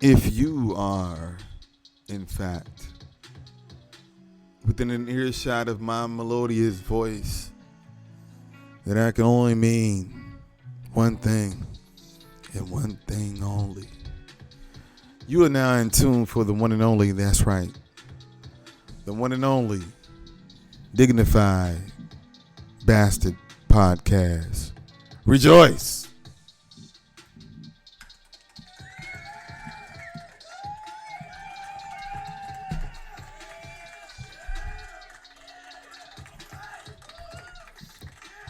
If you are, in fact, within an earshot of my melodious voice, then that can only mean one thing and one thing only. You are now in tune for the one and only, that's right, the one and only Dignified Bastard Podcast. Rejoice!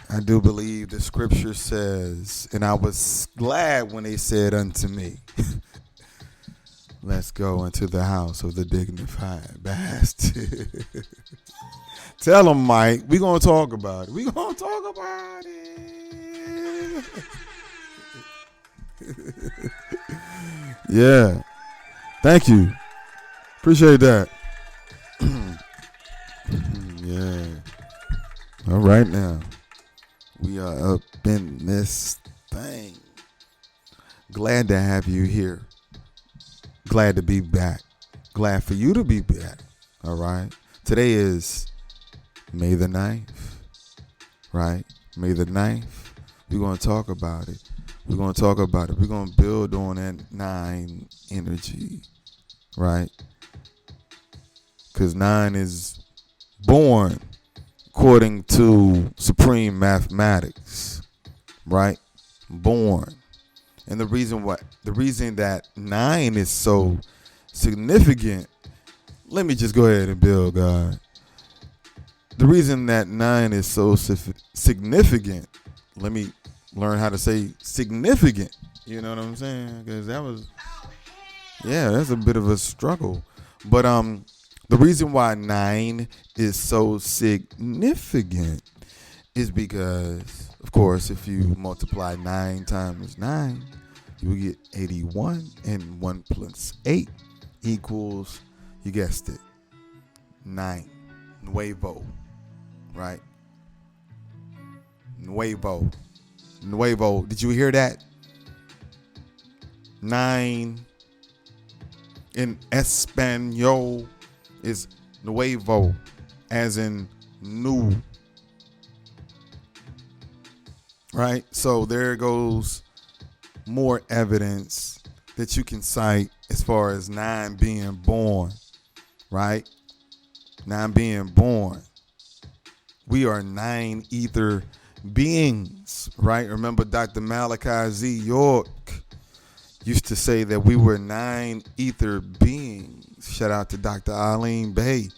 I do believe the scripture says, and I was glad when they said unto me, let's go into the house of the dignified bastard. Tell them, Mike, we're going to talk about it. We're going to talk about it. Yeah. Thank you. Appreciate that. Yeah. All right now. We are up in this thing. Glad to have you here. Glad to be back. Glad for you to be back. All right. Today is May the 9th. Right? May the 9th. We're going to talk about it. We're going to talk about it. We're going to build on that 9 energy. Right? Because 9 is born according to supreme mathematics, right? Born. And the reason that 9 is so significant, let me just go ahead and build, God. The reason that 9 is so significant, let me learn how to say significant. You know what I'm saying? Because that's a bit of a struggle. But the reason why 9 is so significant is because, of course, if you multiply 9 times 9, you will get 81, and 1 plus 8 equals, you guessed it, 9. Nuevo, right? Nuevo. Did you hear that? 9 in Espanol is nuevo, as in new. Right? So there goes more evidence that you can cite as far as 9 being born. Right? 9 being born. We are 9 ether beings. Right? Remember Dr. Malachi Z. York used to say that we were 9 ether beings. Shout out to Dr. Eileen Bay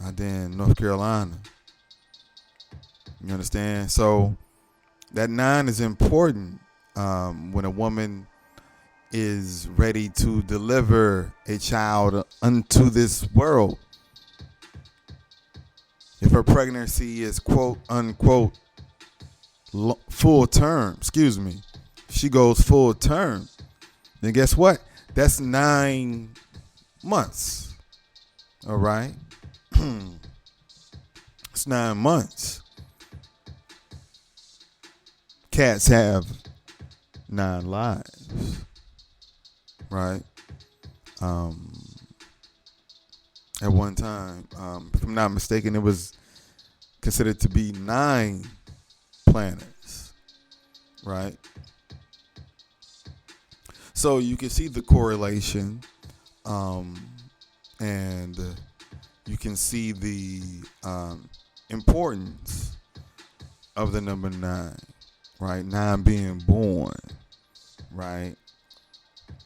out there in North Carolina. You understand? So that 9 is important when a woman is ready to deliver a child unto this world. If her pregnancy is quote unquote full term, if she goes full term, then guess what? That's 9 months. All right. It's 9 months. Cats have 9 lives. Right. At one time, if I'm not mistaken, it was considered to be 9 planets. Right. So you can see the correlation. And you can see the importance of the number 9, right? 9 being born, right?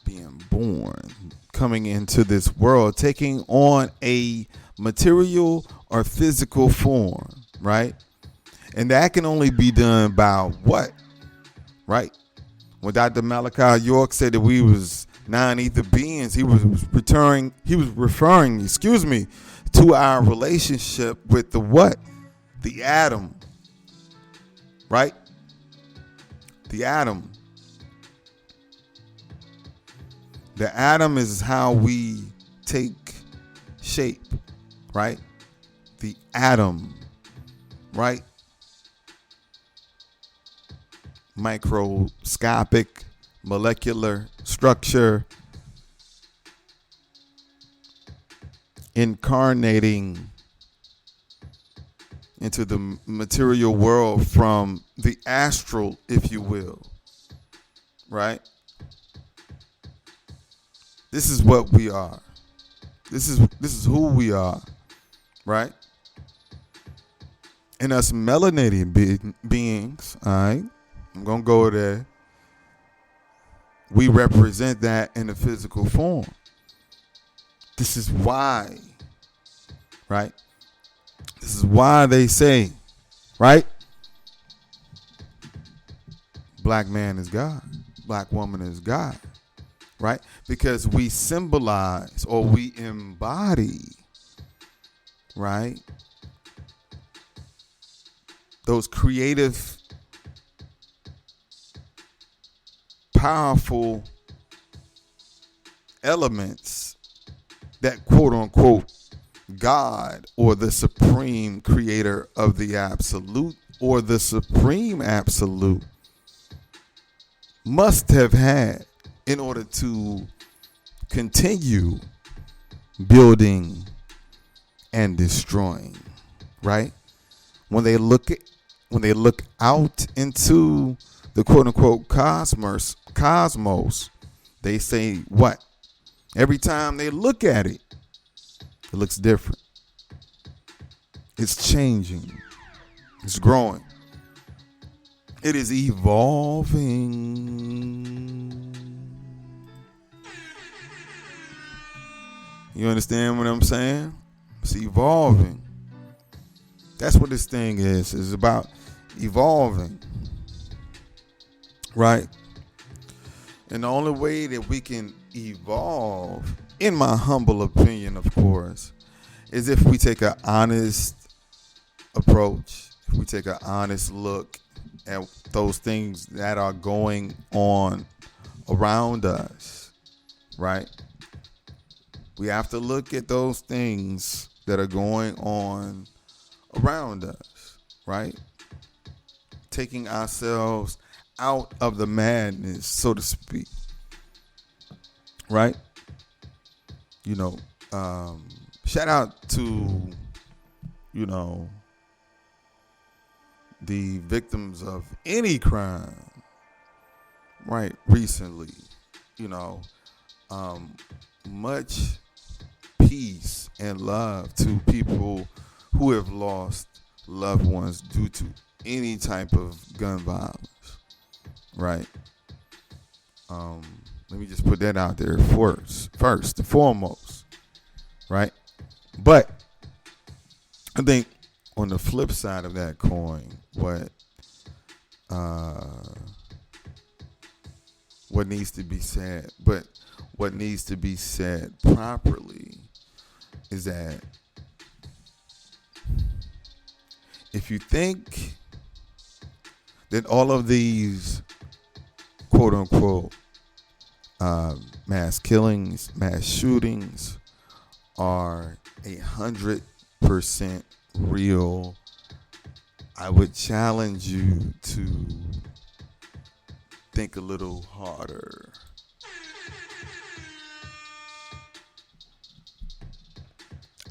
Being born, coming into this world, taking on a material or physical form, right? And that can only be done by what, right? When Dr. Malachi York said that we was 9 ether beings, he was referring, to our relationship with the what? The atom. Right? The atom. The atom is how we take shape, right? The atom, right? Microscopic, molecular structure, incarnating into the material world from the astral, if you will, right? This is what we are. This is who we are, right? And us melanated beings, all right? I'm going to go there. We represent that in a physical form. This is why, right? This is why they say, right? Black man is God. Black woman is God, right? Because we symbolize or we embody, right? Those creative, powerful elements that quote unquote God or the supreme creator of the absolute or the supreme absolute must have had in order to continue building and destroying, right? When they look out into the quote unquote cosmos, they say what? Every time they look at it, it looks different. It's changing. It's growing. It is evolving. You understand what I'm saying? It's evolving. That's what this thing is. It's about evolving. Right? And the only way that we can evolve, in my humble opinion, of course, is if we take an honest approach, if we take an honest look at those things that are going on around us, right? We have to look at those things that are going on around us, right? Taking ourselves out of the madness, so to speak, right? You know, shout out to, you know, the victims of any crime, right? Recently, you know, much peace and love to people who have lost loved ones due to any type of gun violence, right? Let me just put that out there first and foremost, right? But I think on the flip side of that coin, what needs to be said, but what needs to be said properly is that if you think that all of these quote unquote mass killings, mass shootings are 100% real, I would challenge you to think a little harder.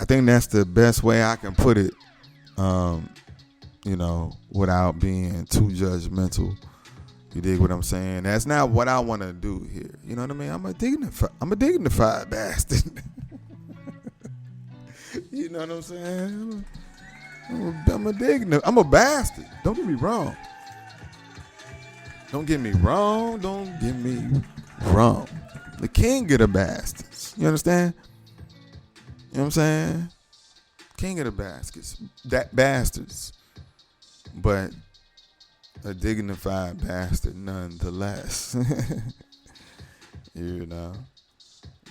I think that's the best way I can put it, you know, without being too judgmental. You dig what I'm saying? That's not what I want to do here. You know what I mean? I'm a dignified bastard. You know what I'm saying? I'm a bastard. Don't get me wrong. Don't get me wrong. The king of the bastards. You understand? You know what I'm saying? King of the bastards. But a dignified bastard nonetheless. You know?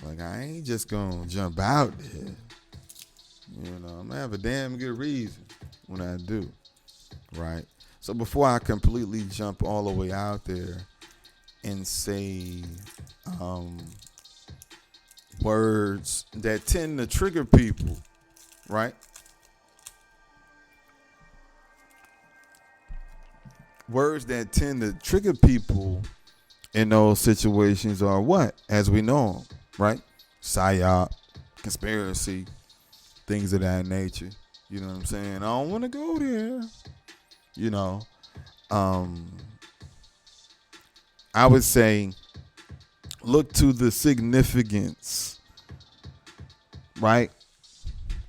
Like, I ain't just gonna jump out there. You know, I'm gonna have a damn good reason when I do. Right? So before I completely jump all the way out there and say words that tend to trigger people, right? Words that tend to trigger people in those situations are what? As we know them, right? Psyop, conspiracy, things of that nature. You know what I'm saying? I don't want to go there. You know, um, I would say look to the significance, right?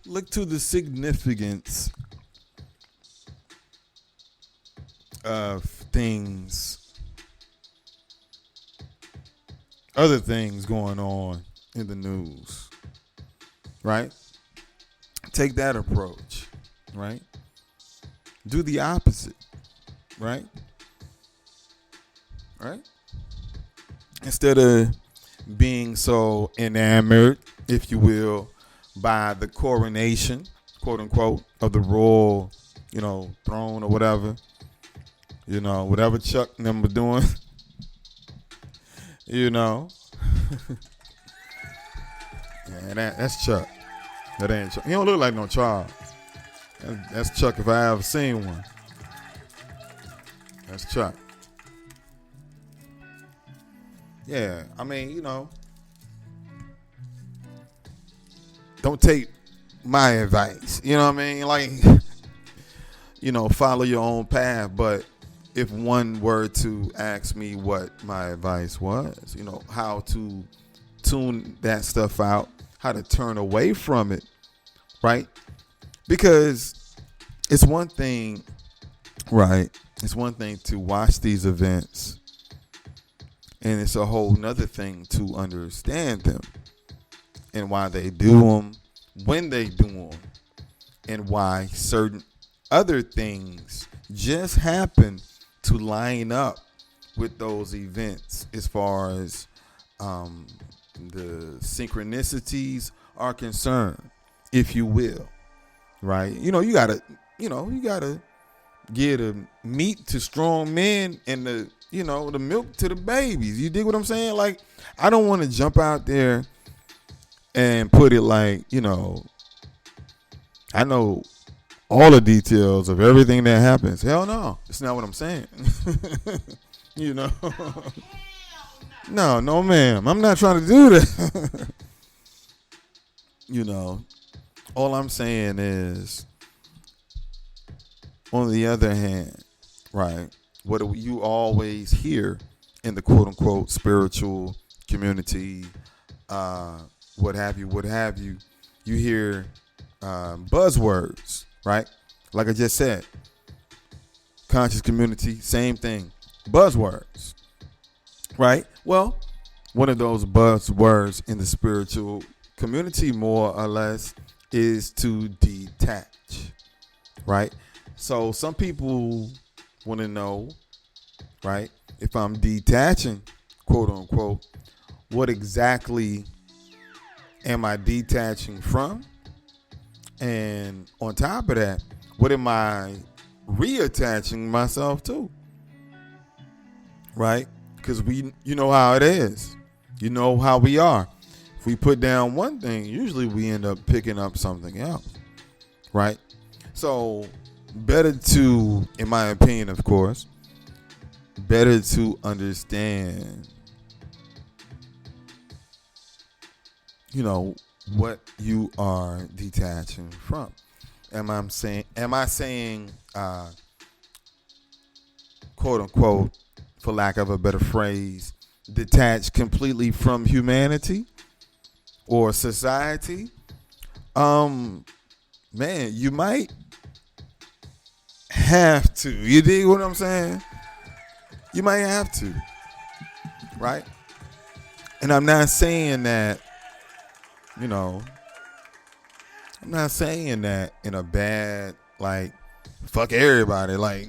Look to the significance of things, other things going on in the news, right? Take that approach, right? Do the opposite, right? Right? Instead of being so enamored, if you will, by the coronation, quote unquote, of the royal, throne or whatever, whatever Chuck and them were doing, yeah, that's Chuck. That ain't Chuck. He don't look like no Charles. That's Chuck if I ever seen one. That's Chuck. Yeah, I mean, don't take my advice. You know what I mean? Like, follow your own path. But if one were to ask me what my advice was, how to tune that stuff out, how to turn away from it, right? Because it's one thing, right? It's one thing to watch these events, and it's a whole nother thing to understand them and why they do them, when they do them, and why certain other things just happen to line up with those events as far as the synchronicities are concerned, if you will, right? You gotta give the meat to strong men and the milk to the babies. You dig what I'm saying? Like, I don't want to jump out there and put it like, I know all the details of everything that happens. Hell no. It's not what I'm saying. No, ma'am. I'm not trying to do that. All I'm saying is, on the other hand, right, what you always hear in the quote unquote spiritual community, what have you, you hear buzzwords, right? Like I just said, conscious community, same thing, buzzwords, right? Well, one of those buzzwords in the spiritual community, more or less, is to detach, right? So some people want to know, right, if I'm detaching, quote unquote, what exactly am I detaching from? And on top of that, what am I reattaching myself to? Right? Because you know how it is. You know how we are. If we put down one thing, usually we end up picking up something else. Right? So better to, in my opinion, of course, better to understand, what you are detaching from. Am I saying, quote unquote, for lack of a better phrase, detach completely from humanity or society? Man, you might have to. You dig what I'm saying? You might have to, right? And I'm not saying that, I'm not saying that in a bad, like, fuck everybody, like,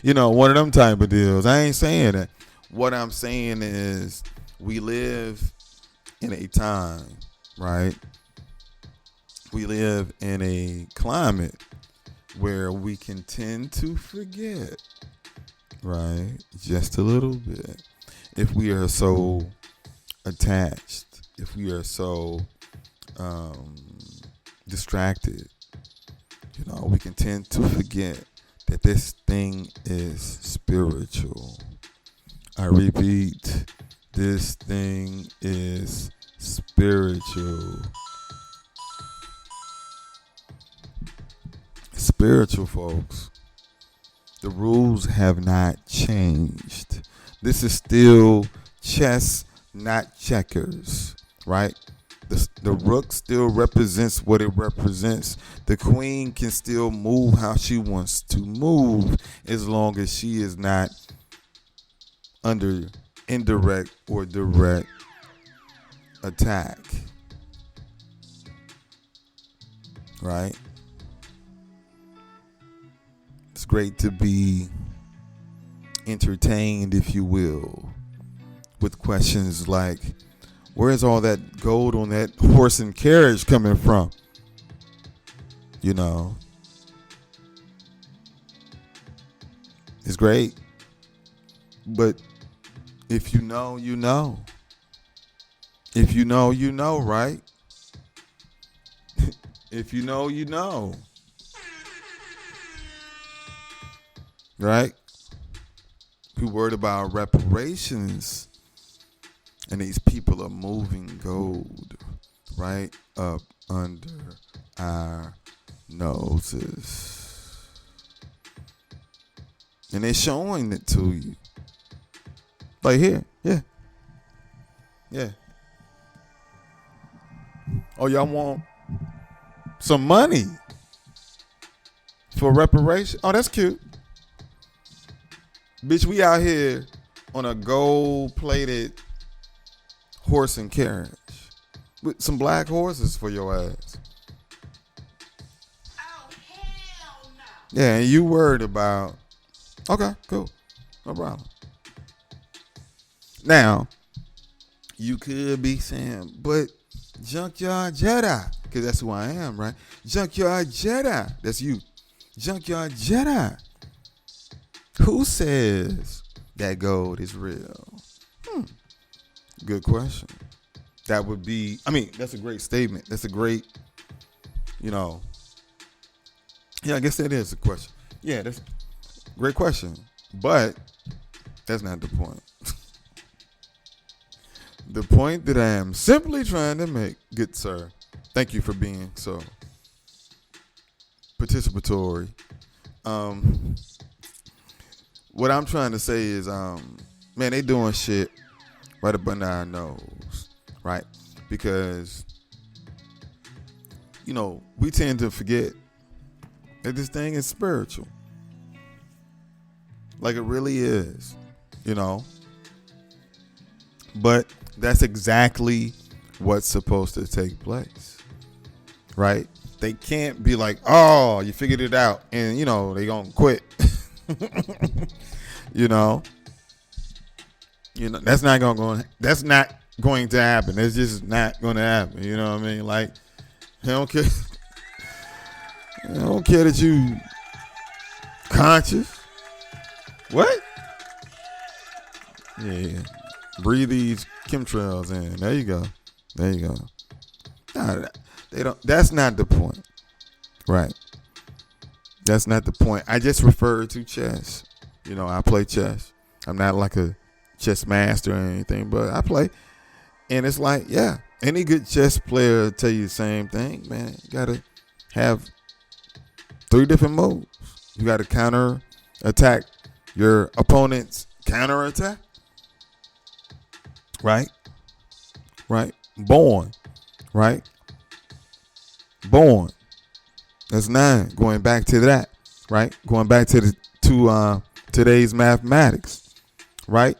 one of them type of deals. I ain't saying that. What I'm saying is we live in a time, right? We live in a climate where we can tend to forget, right? Just a little bit. If we are so attached, if we are so distracted, we can tend to forget that this thing is spiritual. I repeat, this thing is spiritual. spiritual, folks. The rules have not changed. This is still chess, not checkers, right? The rook still represents what it represents. The queen can still move how she wants to move as long as she is not under indirect or direct attack. Right? It's great to be entertained, if you will, with questions like, where's all that gold on that horse and carriage coming from? You know, it's great. But if you know, you know. If you know, you know, right? If you know, you know. Right? We worried about reparations, and these people are moving gold right up under our noses. And they're showing it to you. Like here, yeah. Yeah. Oh, y'all want some money for reparation? Oh, that's cute. Bitch, we out here on a gold-plated horse and carriage with some black horses for your ass. Oh, hell no. Yeah, and you worried about, okay, cool, no problem. Now, you could be saying, but Junkyard Jedi, because that's who I am, right? Junkyard Jedi, that's you. Junkyard Jedi. Who says that gold is real? Good question. That would be, that's a great statement. That's a great, yeah, I guess that is a question. Yeah, that's a great question. But that's not the point. The point that I am simply trying to make, good sir, thank you for being so participatory. What I'm trying to say is, man, they doing shit right up under our nose, right? Because, we tend to forget that this thing is spiritual. Like it really is, But that's exactly what's supposed to take place, right? They can't be like, oh, you figured it out, and, they gonna quit. That's not going to happen. It's just not going to happen. You know what I mean? Like, they don't care. They don't care that you conscious. What? Yeah. Breathe these chemtrails in. There you go. Nah, they don't. That's not the point, right? That's not the point. I just referred to chess. I play chess. I'm not like a chess master or anything, but I play. And it's like, yeah, any good chess player will tell you the same thing, man. You got to have 3 different moves. You got to counter attack your opponent's counter attack. Right? Born. Right? Born. That's 9. Going back to that. Right? Going back to today's mathematics. Right?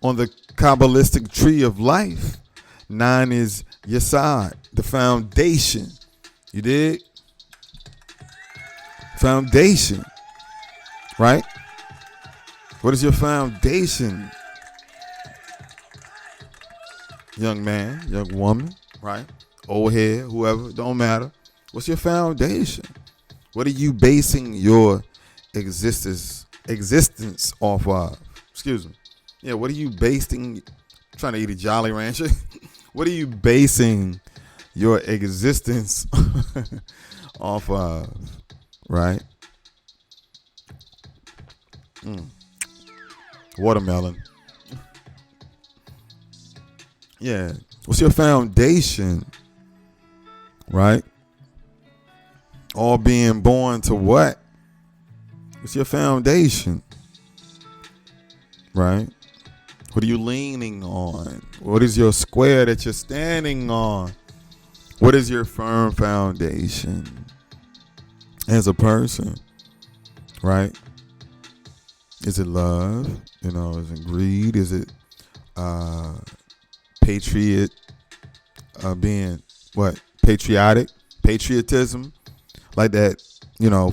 On the Kabbalistic tree of life, 9 is Yesod, the foundation. You dig? Foundation. Right? What is your foundation? Young man, young woman, right? Old head, whoever, don't matter. What's your foundation? What are you basing your existence off of? Excuse me. Yeah, what are you basing? I'm trying to eat a Jolly Rancher. What are you basing your existence off of? Right? Watermelon. Yeah. What's your foundation? Right? All being born to what? It's your foundation, right? What are you leaning on? What is your square that you're standing on? What is your firm foundation as a person, right? Is it love? Is it greed? Is it patriot? Being what? Patriotism, like that.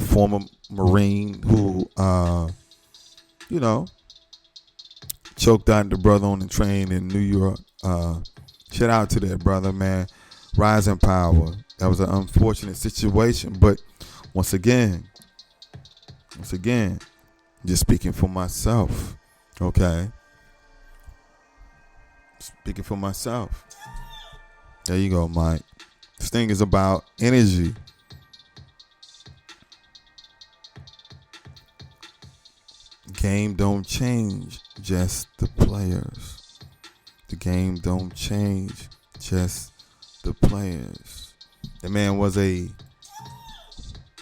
Former Marine who, choked out the brother on the train in New York. Shout out to that brother, man. Rise in power. That was an unfortunate situation, but once again, just speaking for myself, okay? Speaking for myself. There you go, Mike. This thing is about energy. Game don't change, just the players. The game don't change, just the players. The man was a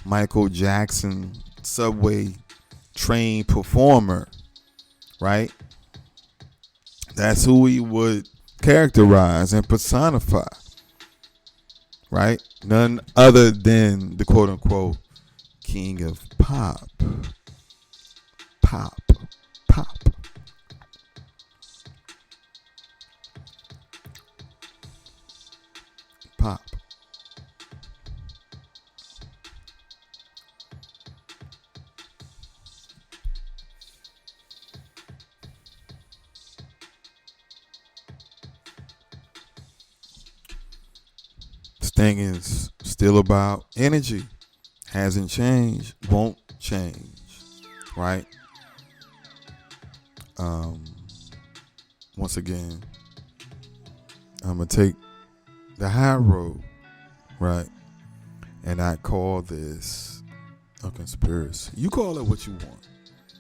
Michael Jackson subway train performer, right? That's who he would characterize and personify, right? None other than the quote unquote king of pop. Pop. This thing is still about energy. Hasn't changed, won't change, right? Once again, I'm going to take the high road, right? And I call this a conspiracy. You call it what you want.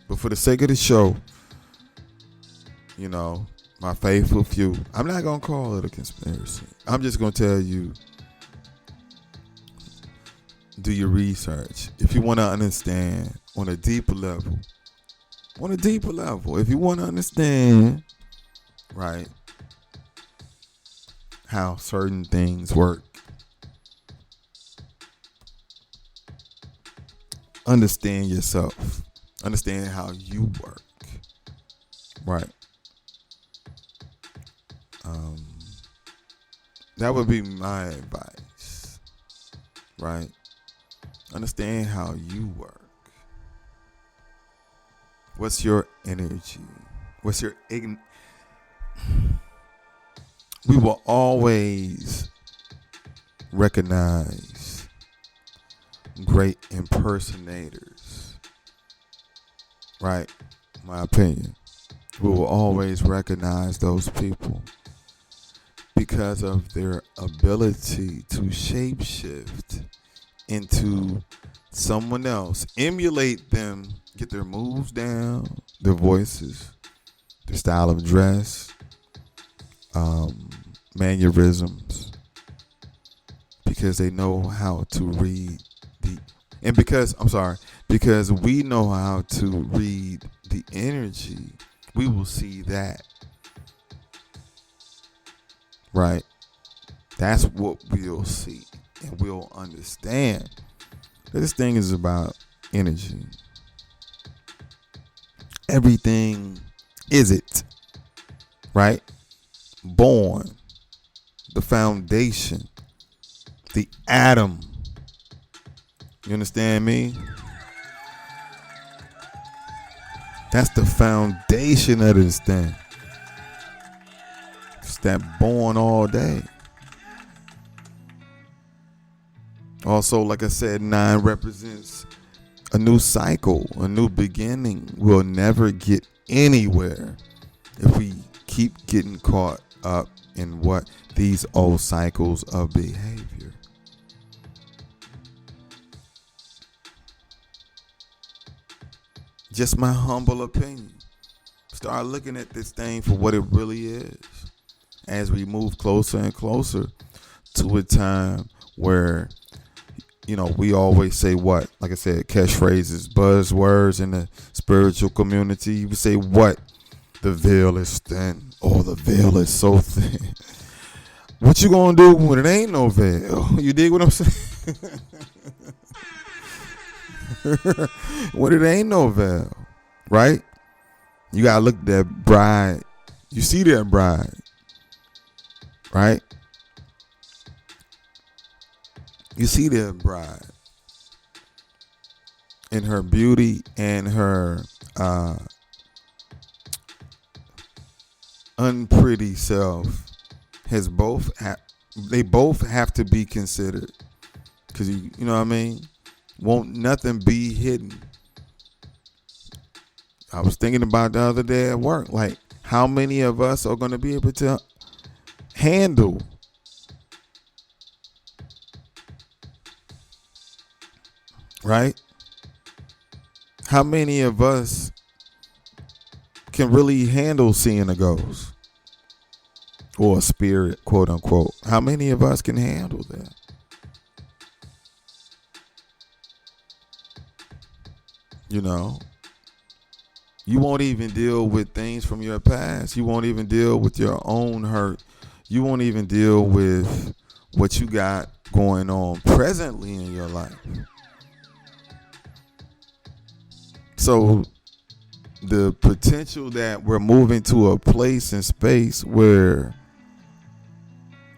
But for the sake of the show, my faithful few, I'm not going to call it a conspiracy. I'm just going to tell you, do your research. If you want to understand on a deeper level, if you want to understand, right, how certain things work, understand yourself, understand how you work, right? That would be my advice, right? Understand how you work. What's your energy? What's your We will always recognize great impersonators, right? My opinion. We will always recognize those people because of their ability to shapeshift into someone else, emulate them, get their moves down, their voices, their style of dress, mannerisms, because they know how to read because we know how to read the energy, we will see that, right? That's what we'll see, and we'll understand that this thing is about energy. Everything is it, right? Born, the foundation, the atom. You understand me? That's the foundation of this thing. It's that born all day. Also, like I said, 9 represents a new cycle, a new beginning. We'll never get anywhere if we keep getting caught up in what these old cycles of behavior. Just my humble opinion. Start looking at this thing for what it really is as we move closer and closer to a time where, we always say what? Like I said, catchphrases, buzzwords in the spiritual community. We say what? The veil is thin. Oh, the veil is so thin. What you gonna do when it ain't no veil? You dig what I'm saying? When it ain't no veil, right? You gotta look at that bride. You see that bride, right? You see that bride in her beauty and her unpretty self they both have to be considered, because you know what I mean. Won't nothing be hidden. I was thinking about the other day at work, like how many of us are going to be able to handle right? How many of us can really handle seeing a ghost or a spirit, quote unquote? How many of us can handle that? You won't even deal with things from your past. You won't even deal with your own hurt. You won't even deal with what you got going on presently in your life. So the potential that we're moving to a place and space where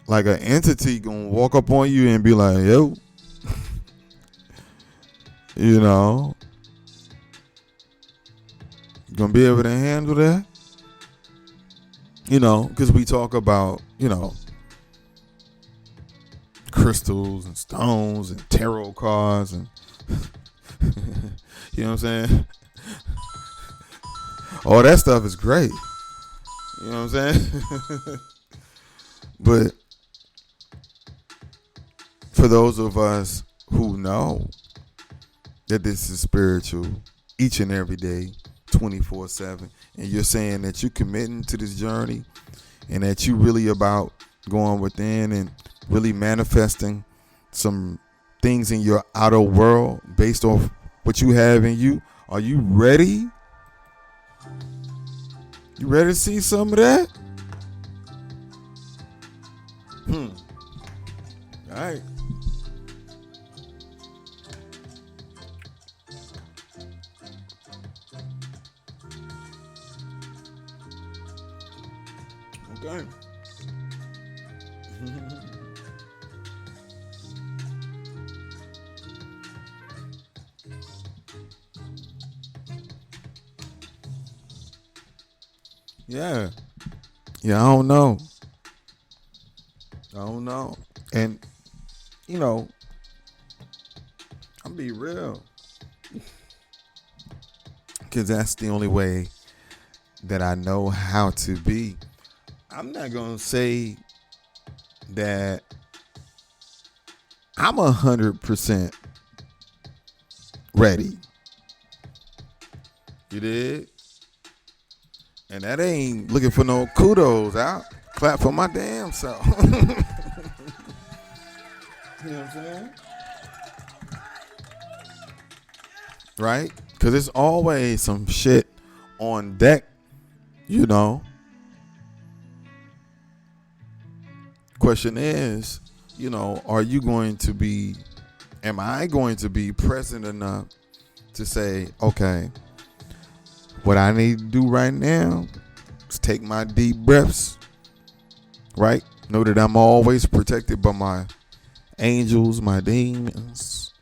like an entity gonna walk up on you and be like, yo, you gonna be able to handle that? Because we talk about, crystals and stones and tarot cards and you know what I'm saying? All that stuff is great. You know what I'm saying? But for those of us who know that this is spiritual each and every day, 24/7, and you're saying that you're committing to this journey and that you really about going within and really manifesting some things in your outer world based off what you have in you, are you ready? You ready to see some of that? All right. Okay. Yeah. I don't know. And, I'll be real. Because that's the only way that I know how to be. I'm not going to say that I'm 100% ready. You did? And that ain't looking for no kudos. I'll clap for my damn self. You know what I'm saying? Right? Because there's always some shit on deck, Question is, are you going to be, am I going to be present enough to say, okay, what I need to do right now is take my deep breaths, right? Know that I'm always protected by my angels, my demons,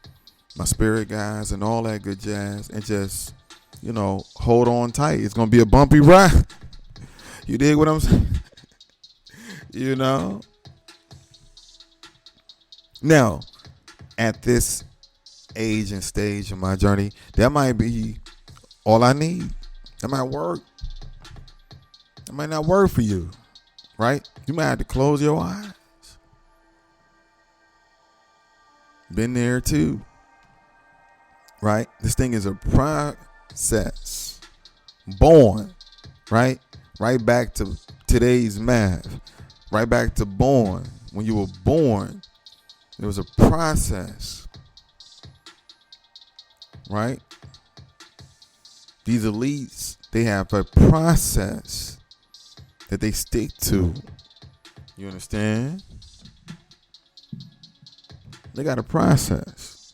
my spirit guides, and all that good jazz, and just, hold on tight. It's going to be a bumpy ride. You dig what I'm saying? Now, at this age and stage of my journey, that might be all I need. That might work. That might not work for you, right? You might have to close your eyes. Been there too, right? This thing is a process. Born, right? Right back to today's math. Right back to born. When you were born, it was a process. right? These elites, they have a process that they stick to. You understand? They got a process.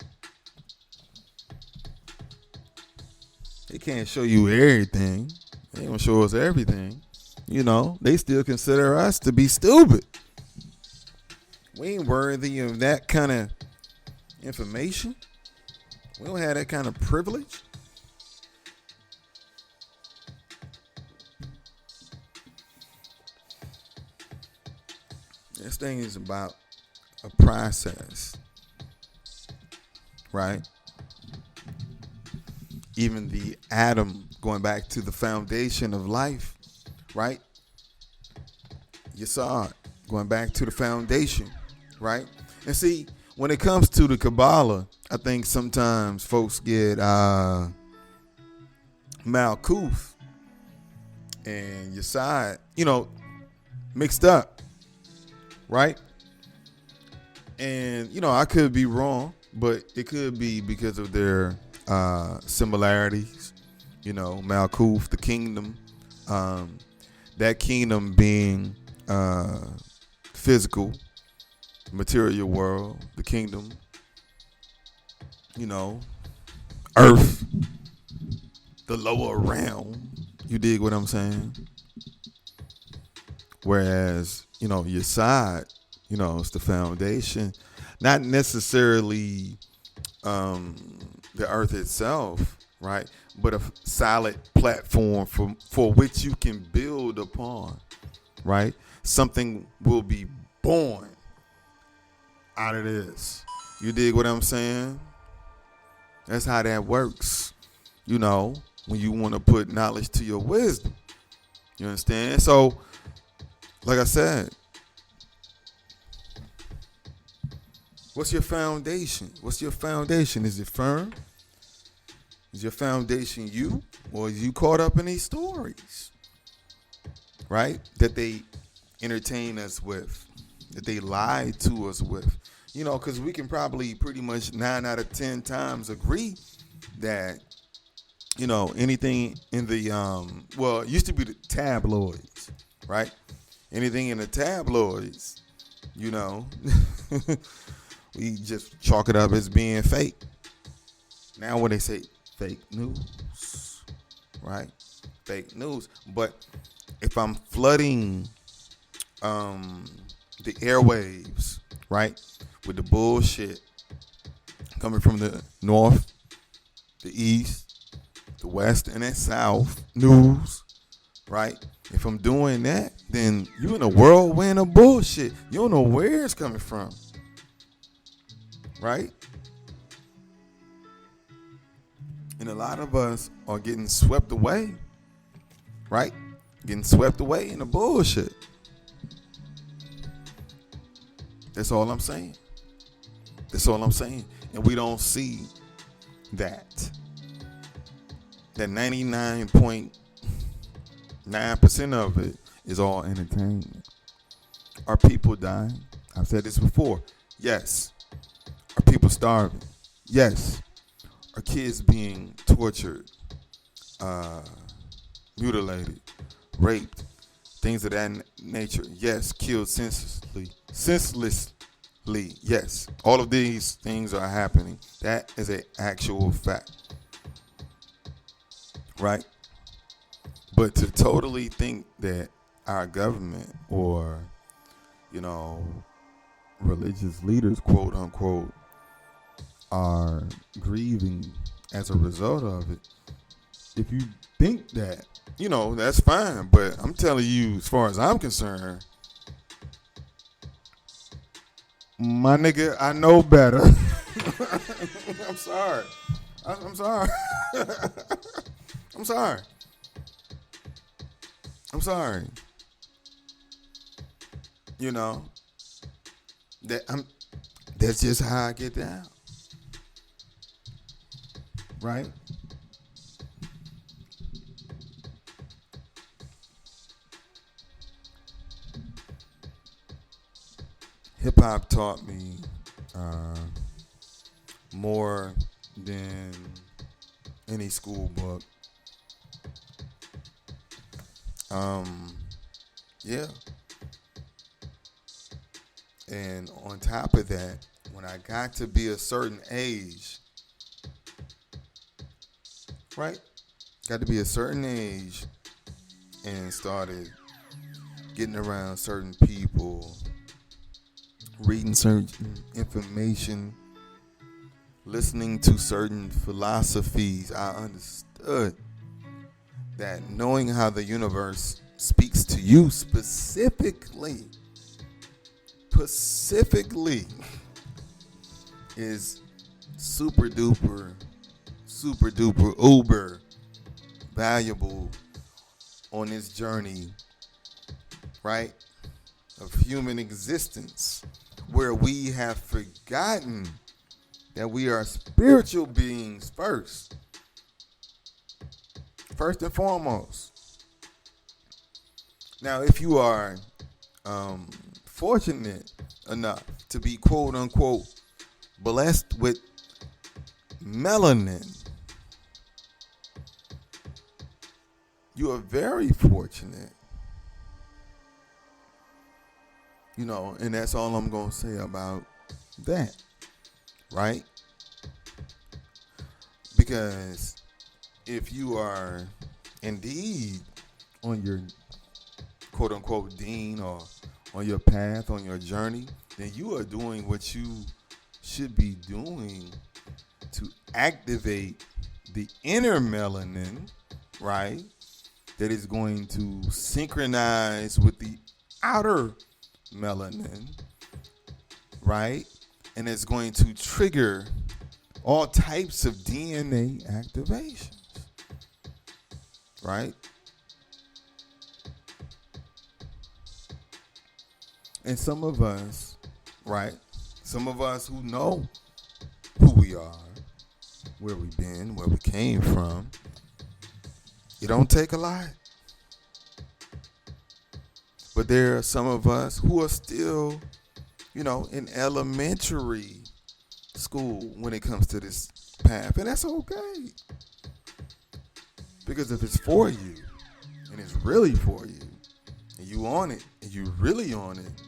They can't show you everything. They don't show us everything. You know, they still consider us to be stupid. We ain't worthy of that kind of information. We don't have that kind of privilege. This thing is about a process, right? Even the atom, going back to the foundation of life, right? You saw it, going back to the foundation, right? And see, when it comes to the Kabbalah, I think sometimes folks get Malkuth and Yesod, mixed up, right? And, I could be wrong, but it could be because of their similarities. Malkuth, the kingdom, that kingdom being physical, material world, the kingdom, earth, the lower realm. You dig what I'm saying? Whereas, your side, it's the foundation, not necessarily the earth itself, right? But a solid platform for which you can build upon, right? Something will be born out of this. You dig what I'm saying? That's how that works, when you want to put knowledge to your wisdom. You understand? So, like I said, what's your foundation? What's your foundation? Is it firm? Is your foundation you? Or is you caught up in these stories, right? That they entertain us with, that they lie to us with. Because we can probably pretty much 9 out of 10 times agree that, anything in the, it used to be the tabloids, right? Anything in the tabloids, we just chalk it up as being fake. Now when they say fake news, right? Fake news. But if I'm flooding the airwaves, right, with the bullshit coming from the north, the east, the west, and the south news, right? If I'm doing that, then you're in a whirlwind of bullshit. You don't know where it's coming from, right? And a lot of us are getting swept away, right? Getting swept away in the bullshit. That's all I'm saying. That's all I'm saying. And we don't see that. That 99.9% of it is all entertainment. Are people dying? I've said this before. Yes. Are people starving? Yes. Are kids being tortured, mutilated, raped, things of that nature? Yes. Killed senselessly. Yes. All of these things are happening. That is an actual fact. Right? But to totally think that our government or, religious leaders, quote unquote, are grieving as a result of it. If you think that, that's fine. But I'm telling you, as far as I'm concerned, my nigga, I know better. I'm sorry. I'm sorry. I'm sorry. I'm sorry. That's just how I get down. Right? Hip hop taught me more than any school book. Yeah. And on top of that, when I got to be a certain age, right? Got to be a certain age and started getting around certain people, reading certain information, listening to certain philosophies, I understood that knowing how the universe speaks to you specifically is super duper uber valuable on this journey, right, of human existence, where we have forgotten that we are spiritual beings first and foremost. Now, if you are fortunate enough to be quote unquote blessed with melanin, you are very fortunate. And that's all I'm going to say about that, right? Because if you are indeed on your quote unquote dean or on your path, on your journey, then you are doing what you should be doing to activate the inner melanin, right? That is going to synchronize with the outer melanin, right? And it's going to trigger all types of DNA activations, right? And some of us, right? Some of us who know who we are, where we've been, where we came from, it don't take a lot. But there are some of us who are still, in elementary school when it comes to this path. And that's okay. Because if it's for you, and it's really for you, and you on it, and you really on it,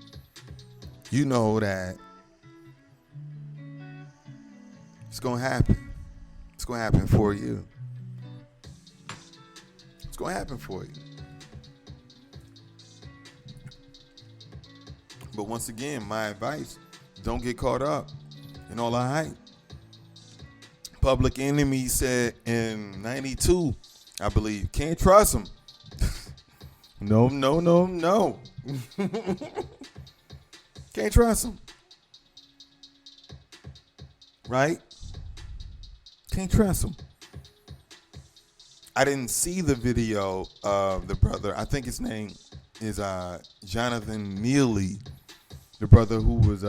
you know that it's going to happen. It's going to happen for you. It's going to happen for you. But once again, my advice, don't get caught up in all the hype. Public Enemy said in 92, I believe, can't trust him. No. Can't trust him. Right? Can't trust him. I didn't see the video of the brother. I think his name is Jonathan Neely, the brother who was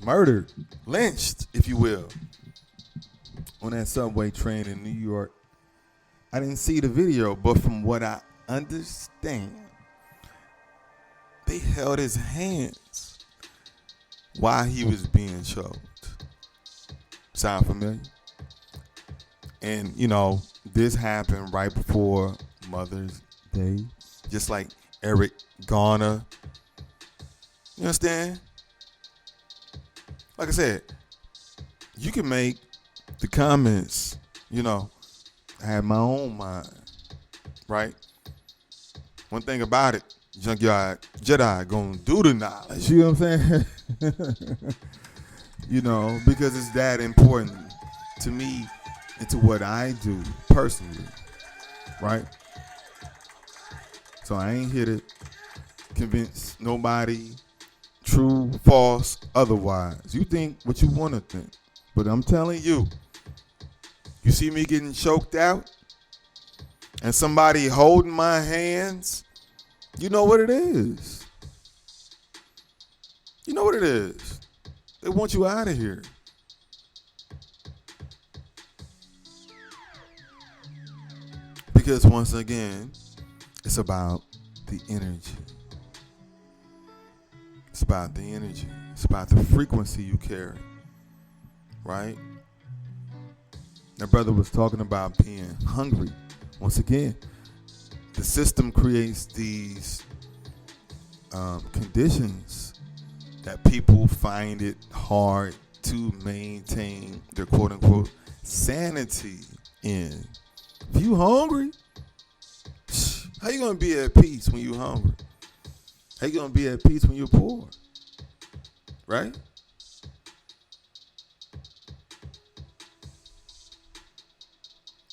murdered, lynched, if you will, on that subway train in New York. I didn't see the video, but from what I understand, they held his hands while he was being choked. Sound familiar? And, this happened right before Mother's Day, just like Eric Garner. You understand? Like I said, you can make the comments, I have my own mind, right? One thing about it, Junkyard Jedi gonna do the knowledge. You know what I'm saying? Because it's that important to me and to what I do personally, right? So I ain't here to convince nobody, true, false, otherwise. You think what you want to think. But I'm telling you, you see me getting choked out and somebody holding my hands, you know what it is. You know what it is. They want you out of here. Because once again, it's about the energy. It's about the energy. It's about the frequency you carry. Right? That brother was talking about being hungry. Once again, the system creates these conditions that people find it hard to maintain their quote unquote sanity in. If you hungry, how you gonna be at peace when you hungry? How you gonna be at peace when you're poor? Right?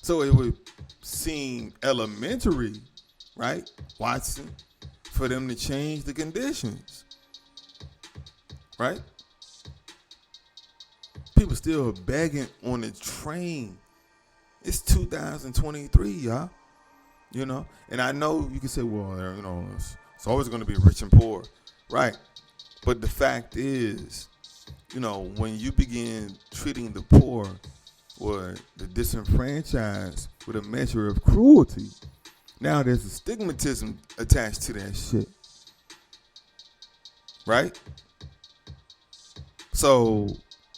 So it would seem elementary, right, Watson, for them to change the conditions, right? People still begging on the train. It's 2023, y'all. You know, and I know you can say, well, you know, it's always going to be rich and poor, right? But the fact is, you know, when you begin treating the poor or the disenfranchised with a measure of cruelty, now there's a stigmatism attached to that shit, right? So,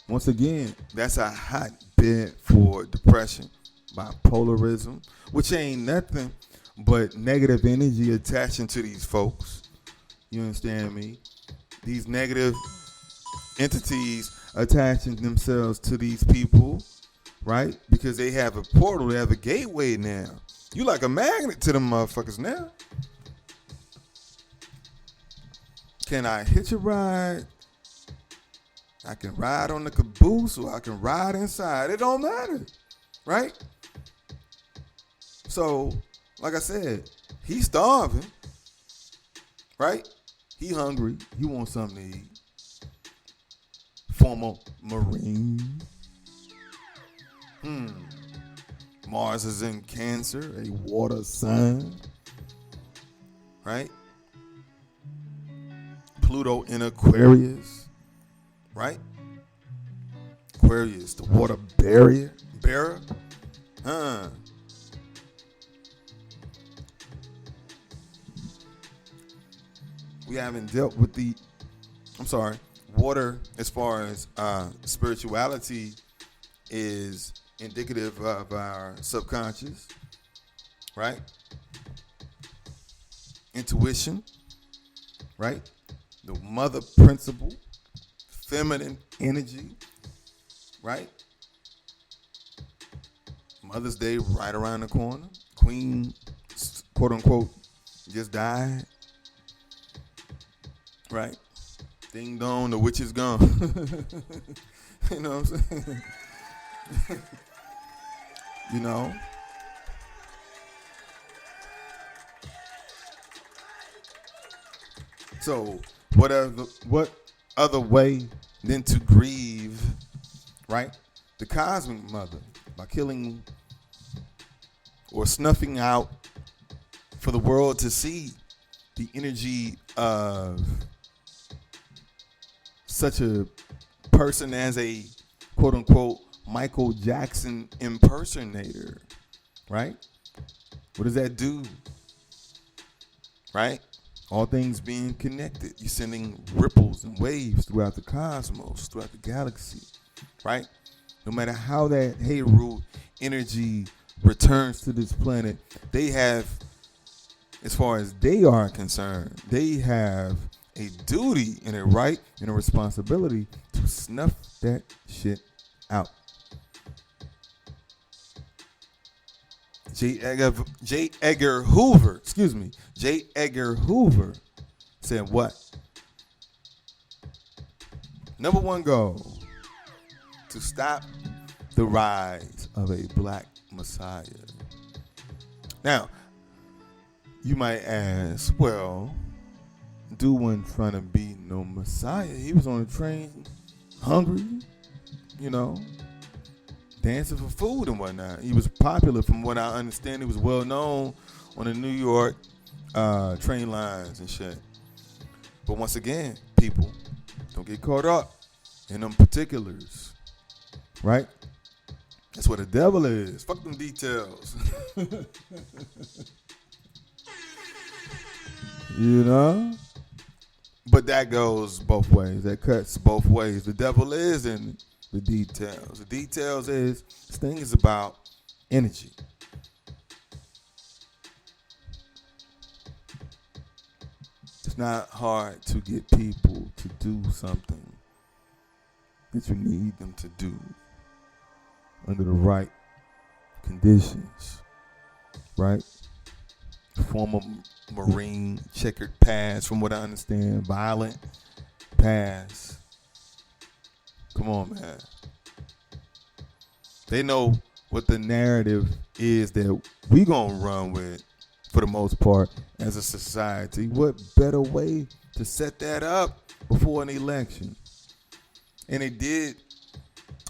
once again, that's a hotbed for depression, bipolarism, which ain't nothing but negative energy attaching to these folks. You understand me? These negative entities attaching themselves to these people, right? Because they have a portal, they have a gateway now. You like a magnet to them motherfuckers now. Can I hitch a ride? I can ride on the caboose or I can ride inside. It don't matter, right? So, like I said, he's starving, right? He hungry. He wants something to eat. Former Marine. Mars is in Cancer, a water sign, right? Pluto in Aquarius, right? Aquarius, the water bearer. We haven't dealt with water as far as spirituality is indicative of our subconscious, right? Intuition, right? The mother principle, feminine energy, right? Mother's Day right around the corner. Queen, quote unquote, just died. Right? Ding dong, the witch is gone. You know what I'm saying? You know? So, what other way than to grieve, right? The cosmic mother by killing or snuffing out for the world to see the energy of such a person as a quote unquote Michael Jackson impersonator, right? What does that do? Right? All things being connected. You're sending ripples and waves throughout the cosmos, throughout the galaxy, right? No matter how that Heru energy returns to this planet, they have, as far as they are concerned, they have a duty and a right and a responsibility to snuff that shit out. J. Edgar Hoover said what? Number one goal, to stop the rise of a black messiah. Now, you might ask, well, dude wasn't trying to be no messiah. He was on the train, hungry, you know, dancing for food and whatnot. He was popular, from what I understand. He was well known on the New York train lines and shit. But once again, people, don't get caught up in them particulars, right? That's what the devil is. Fuck them details. You know? But that goes both ways. That cuts both ways. The devil is in it. the details. The details is this thing is about energy. It's not hard to get people to do something that you need them to do under the right conditions, right? Former Marine, checkered past, from what I understand, violent past. Come on, man. They know what the narrative is that we gonna run with for the most part as a society. What better way to set that up before an election? And they did,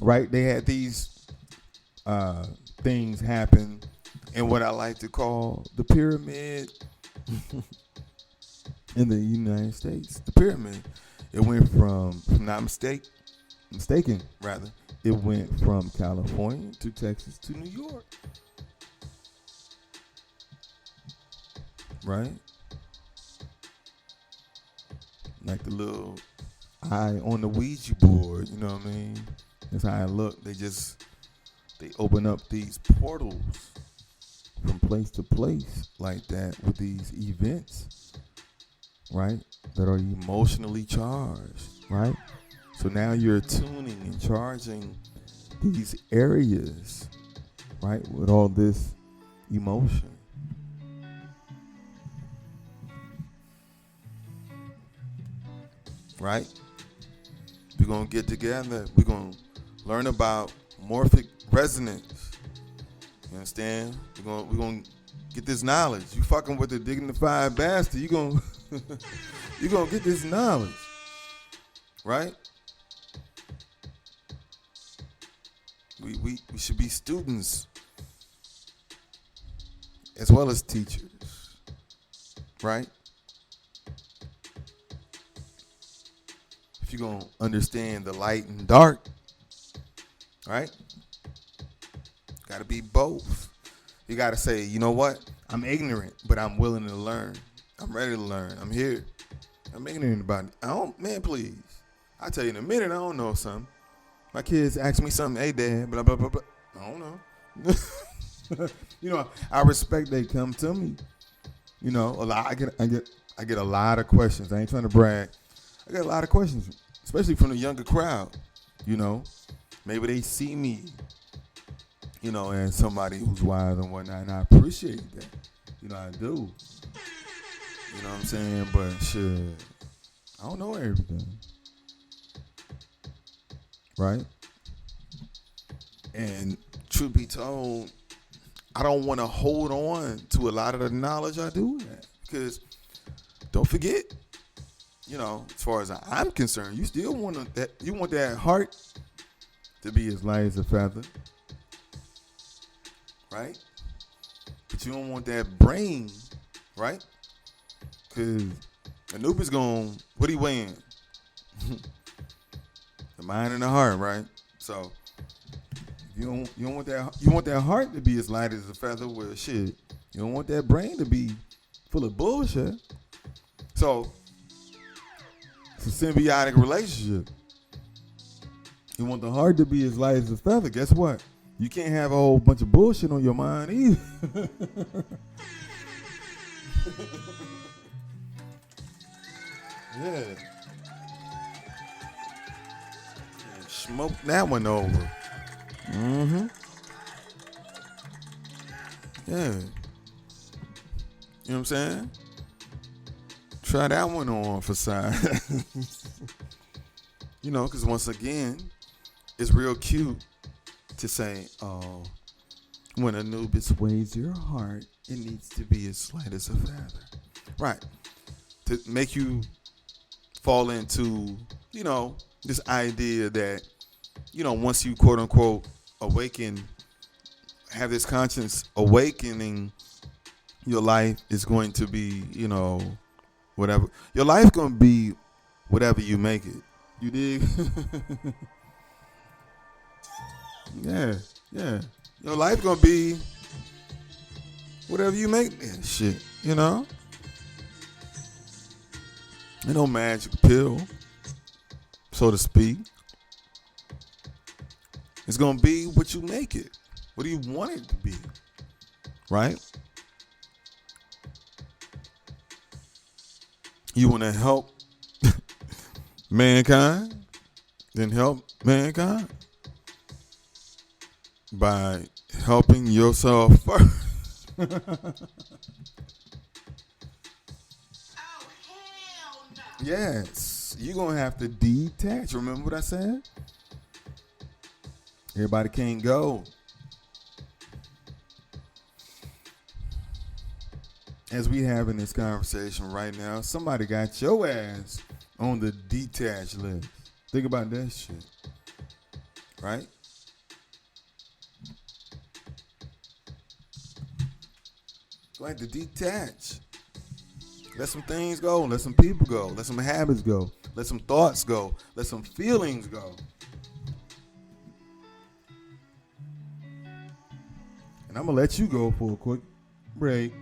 right? They had these things happen in what I like to call the pyramid in the United States. The pyramid. It went from, if I'm not mistaken, it went from California to Texas to New York. Right? Like the little eye on the Ouija board, you know what I mean? That's how I look. They open up these portals from place to place like that with these events, right? That are emotionally charged, right? So now you're tuning and charging these areas, right? With all this emotion. Right? We're going to get together. We're going to learn about morphic resonance. You understand? We're going to get this knowledge. You fucking with the dignified bastard, you're going to get this knowledge. Right? We should be students as well as teachers. Right? If you're going to understand the light and dark, right? Got to be both. You got to say, you know what? I'm ignorant, but I'm willing to learn. I'm ready to learn. I'm here. I'm ignorant about it. Man, please. I'll tell you in a minute, I don't know something. My kids ask me something, hey, Dad, blah, blah, blah, blah. I don't know. You know, I respect they come to me. You know, a lot. I get a lot of questions. I ain't trying to brag. I got a lot of questions, especially from the younger crowd. You know, maybe they see me, you know, as somebody who's wise and whatnot, and I appreciate that. You know, I do. You know what I'm saying? But shit, I don't know everything. Right? And truth be told, I don't want to hold on to a lot of the knowledge I do have. Because don't forget, you know, as far as I'm concerned, you still want that heart to be as light as a feather, right? But you don't want that brain, right? Because Anubis going, what he weighing? The mind and the heart, right? So you don't want that. You want that heart to be as light as a feather. Well, shit, you don't want that brain to be full of bullshit. So it's a symbiotic relationship. You want the heart to be as light as a feather. Guess what? You can't have a whole bunch of bullshit on your mind either. Yeah. Smoke that one over. Mm-hmm. Yeah. You know what I'm saying? Try that one on for size. You know, because once again, it's real cute to say, oh, when Anubis weighs your heart, it needs to be as light as a feather. Right. To make you fall into, you know, this idea that, you know, once you quote unquote awaken, have this conscious awakening, your life is going to be, you know, whatever. Your life's going to be whatever you make it. You dig? Yeah. Your life's going to be whatever you make it. Shit, you know? Ain't no magic pill, so to speak. It's going to be what you make it. What do you want it to be? Right? You want to help mankind? Then help mankind by helping yourself first. Oh, hell no. Yes, you're going to have to detach. Remember what I said? Everybody can't go. As we having this conversation right now, somebody got your ass on the detached list. Think about that shit. Right? Go ahead to detach. Let some things go. Let some people go. Let some habits go. Let some thoughts go. Let some feelings go. And I'm going to let you go for a quick break.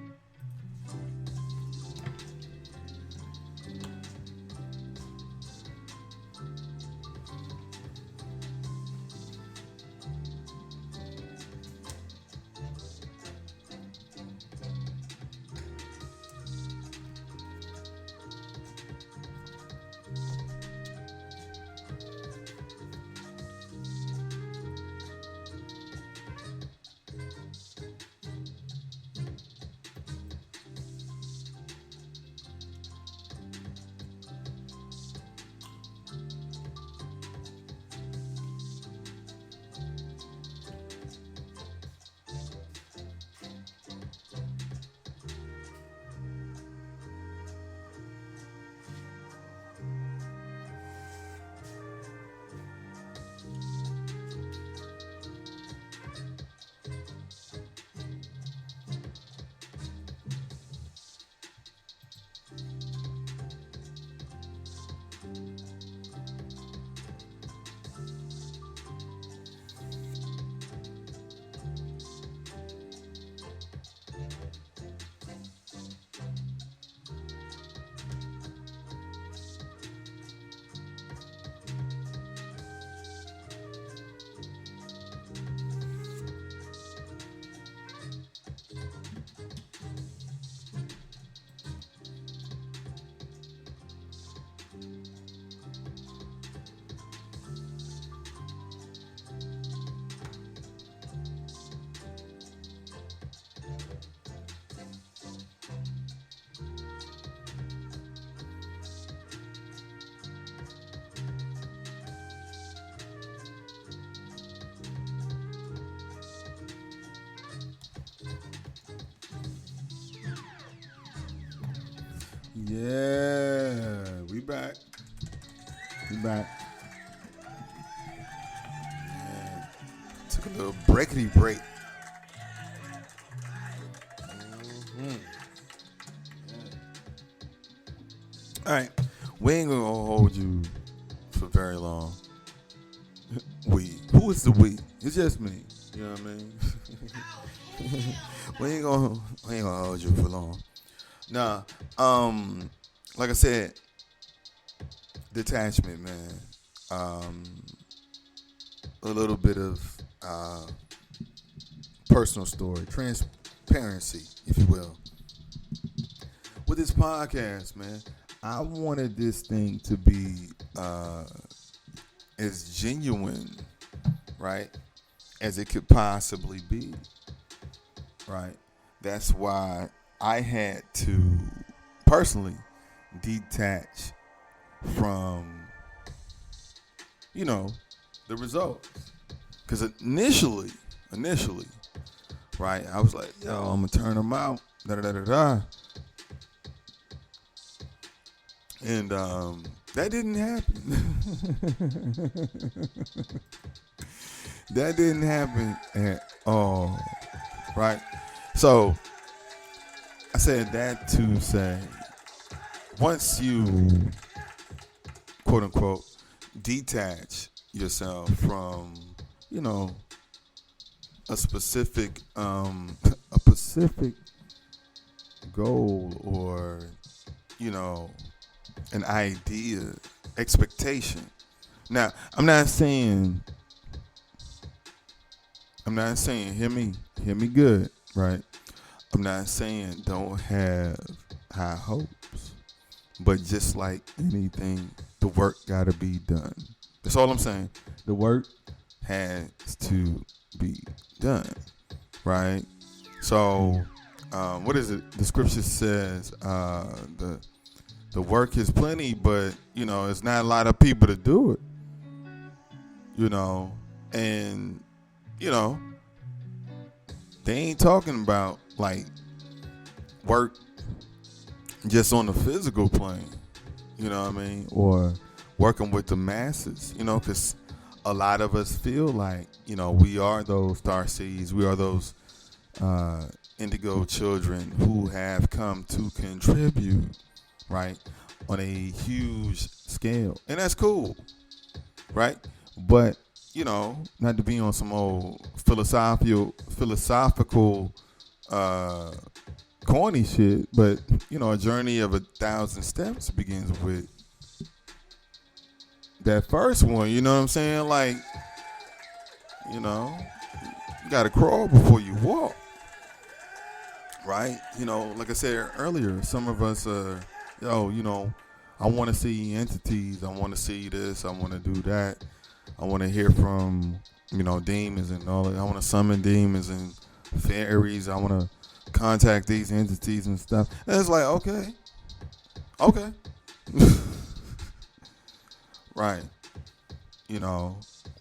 Yeah, we back. We back. Yeah. Took a little breakity break. Mm-hmm. Yeah. All right, we ain't gonna hold you for very long. We. Who is the we? It's just me. You know what I mean? we ain't gonna hold you for long. Nah. Like I said, detachment, man. A little bit of personal story, transparency, if you will. With this podcast, man, I wanted this thing to be as genuine, right, as it could possibly be, right? That's why I had to personally detach from, the results. Because initially, right, I was like, yo, I'm going to turn them out, da-da-da-da-da. And that didn't happen. That didn't happen at all, right? So I said that to say, once you, quote unquote, detach yourself from, a specific goal or, an idea, expectation. Now, I'm not saying I'm not saying, hear me good, right? I'm not saying don't have high hopes, but just like anything, the work got to be done. That's all I'm saying. The work has to be done, right? So, what is it? The scripture says the work is plenty, but it's not a lot of people to do it. And you know, they ain't talking about like work just on the physical plane, you know what I mean? Or working with the masses, because a lot of us feel like, we are those star seeds, we are those indigo children who have come to contribute, right, on a huge scale. And that's cool, right? But, not to be on some old philosophical corny shit, but a journey of 1,000 steps begins with that first one. You know what I'm saying? Like, you gotta crawl before you walk, right? Like I said earlier, some of us are, I want to see entities, I want to see this, I want to do that, I want to hear from demons and all that. I want to summon demons and fairies. I want to contact these entities and stuff. And it's like, okay. Right.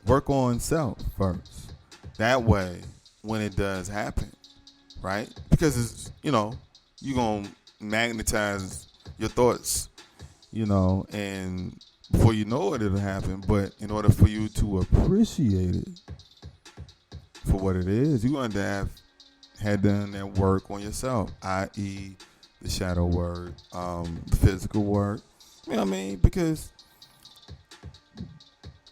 Work on self first. That way, when it does happen, right? Because it's, you're going to magnetize your thoughts, and before you know it, it'll happen. But in order for you to appreciate it for what it is, you're going to have had done that work on yourself, i.e. the shadow work, the physical work. You know what I mean? Because,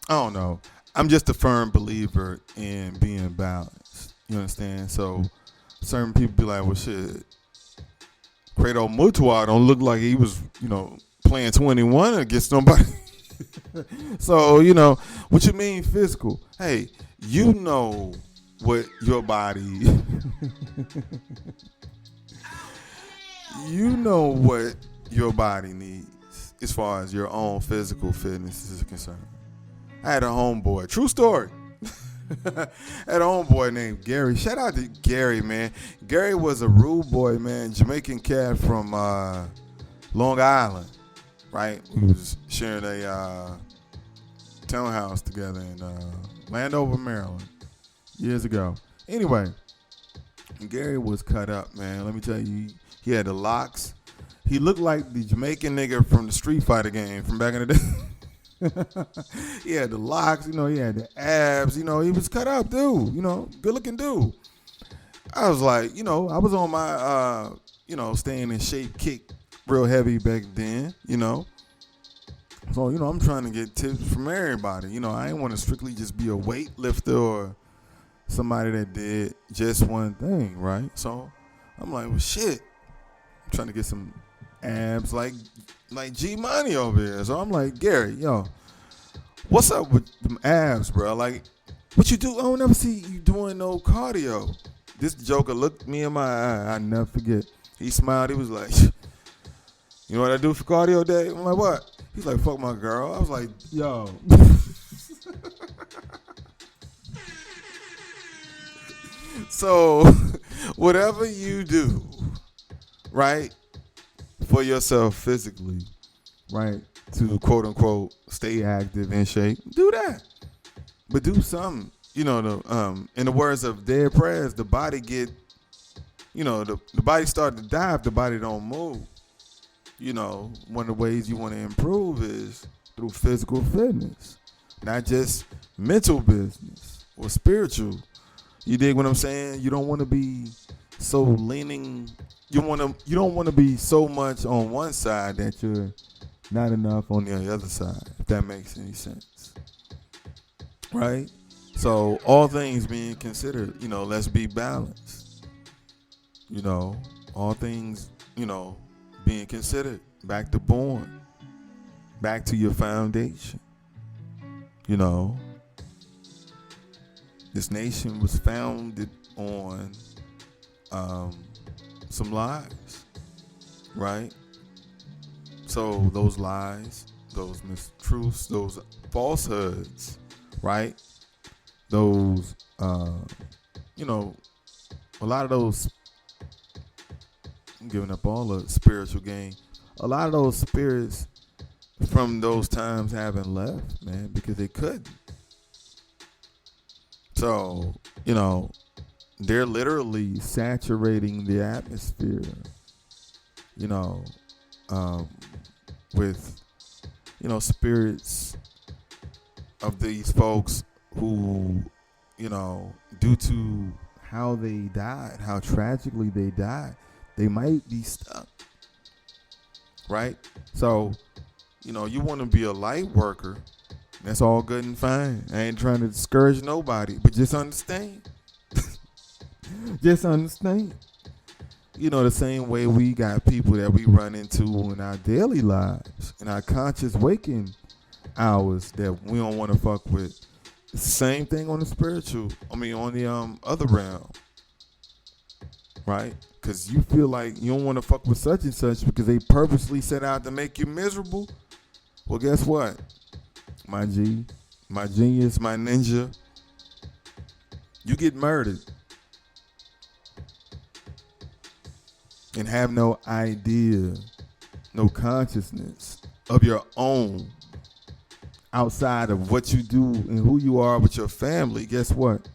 I don't know. I'm just a firm believer in being balanced. You understand? So certain people be like, well, shit, Credo Mutua don't look like he was, playing 21 against nobody. So, what you mean physical? Hey, what your body, what your body needs as far as your own physical fitness is concerned. I had a homeboy, true story. I had a homeboy named Gary. Shout out to Gary, man. Gary was a rude boy, man, Jamaican cat from Long Island, right? We was sharing a townhouse together in Landover, Maryland, years ago. Anyway, Gary was cut up, man. Let me tell you, he had the locks. He looked like the Jamaican nigga from the Street Fighter game from back in the day. He had the locks, he had the abs, he was cut up, dude, good looking dude. I was like, I was on my, staying in shape kick real heavy back then, So, I'm trying to get tips from everybody. I ain't want to strictly just be a weightlifter or somebody that did just one thing, right? So I'm like, well, shit. I'm trying to get some abs like G Money over here. So I'm like, Gary, what's up with them abs, bro? Like, what you do? I don't ever see you doing no cardio. This joker looked me in my eye. I never forget. He smiled. He was like, you know what I do for cardio day? I'm like, what? He's like, fuck my girl. I was like, yo. So, whatever you do, right, for yourself physically, right, to quote unquote stay active in shape, do that. But do something. In the words of Dead Prayers, the body get, the body start to die if the body don't move. One of the ways you want to improve is through physical fitness, not just mental business or spiritual. You dig what I'm saying? You don't want to be so leaning. You don't want to be so much on one side that you're not enough on the other side, if that makes any sense. Right? So all things being considered, let's be balanced. All things, being considered. Back to born. Back to your foundation. This nation was founded on some lies, right? So those lies, those mistruths, those falsehoods, right? Those, a lot of those, I'm giving up all the spiritual game. A lot of those spirits from those times haven't left, man, because they couldn't. So, they're literally saturating the atmosphere, with, spirits of these folks who, due to how they died, how tragically they died, they might be stuck, right? So, you want to be a light worker. That's all good and fine. I ain't trying to discourage nobody, but just understand. Just understand. The same way we got people that we run into in our daily lives, in our conscious waking hours that we don't want to fuck with. It's the same thing on the spiritual. On the other realm, right? Because you feel like you don't want to fuck with such and such because they purposely set out to make you miserable. Well, guess what? My G, my genius, my ninja, you get murdered and have no idea, no consciousness of your own outside of what you do and who you are with your family. Guess what?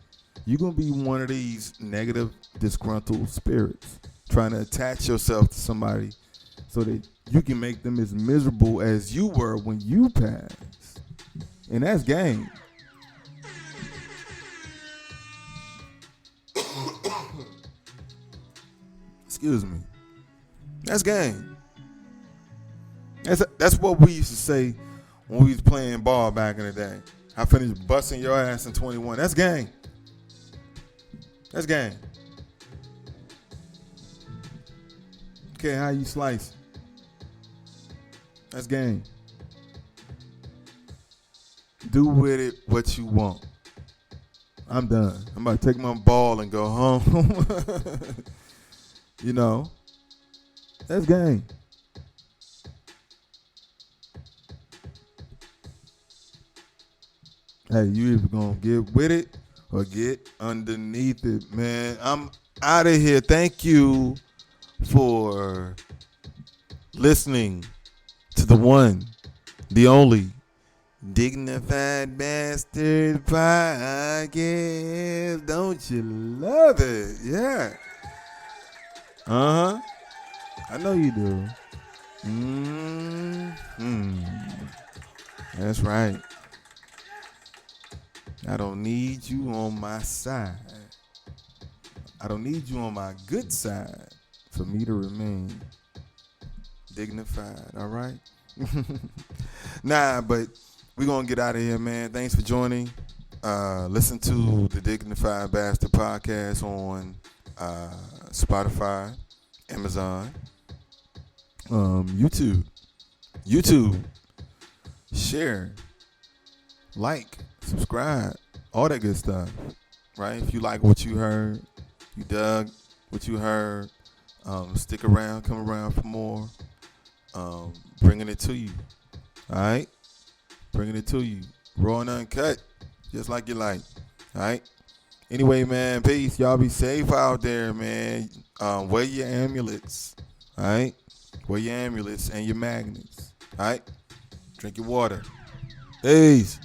You're going to be one of these negative, disgruntled spirits trying to attach yourself to somebody so that you can make them as miserable as you were when you passed. And that's game. Excuse me. That's game. That's what we used to say when we was playing ball back in the day. I finished busting your ass in 21. That's game. That's game. Okay, how you slice? That's game. Do with it what you want. I'm done. I'm about to take my ball and go home. That's game. Hey, you either gonna get with it or get underneath it, man. I'm out of here. Thank you for listening to the one, the only Dignified Bastard Podcast. Don't you love it? Yeah. I know you do. That's right. I don't need you on my side. I don't need you on my good side for me to remain dignified, all right? Nah, but we're going to get out of here, man. Thanks for joining. Listen to the Dignified Bastard Podcast on Spotify, Amazon, YouTube. Share, like, subscribe, all that good stuff, right? If you like what you heard, you dug what you heard, stick around, come around for more, bringing it to you, all right? Bringing it to you, raw and uncut, just like you like, all right? Anyway, man, peace. Y'all be safe out there, man. Wear your amulets, all right? Wear your amulets and your magnets, all right? Drink your water. Peace.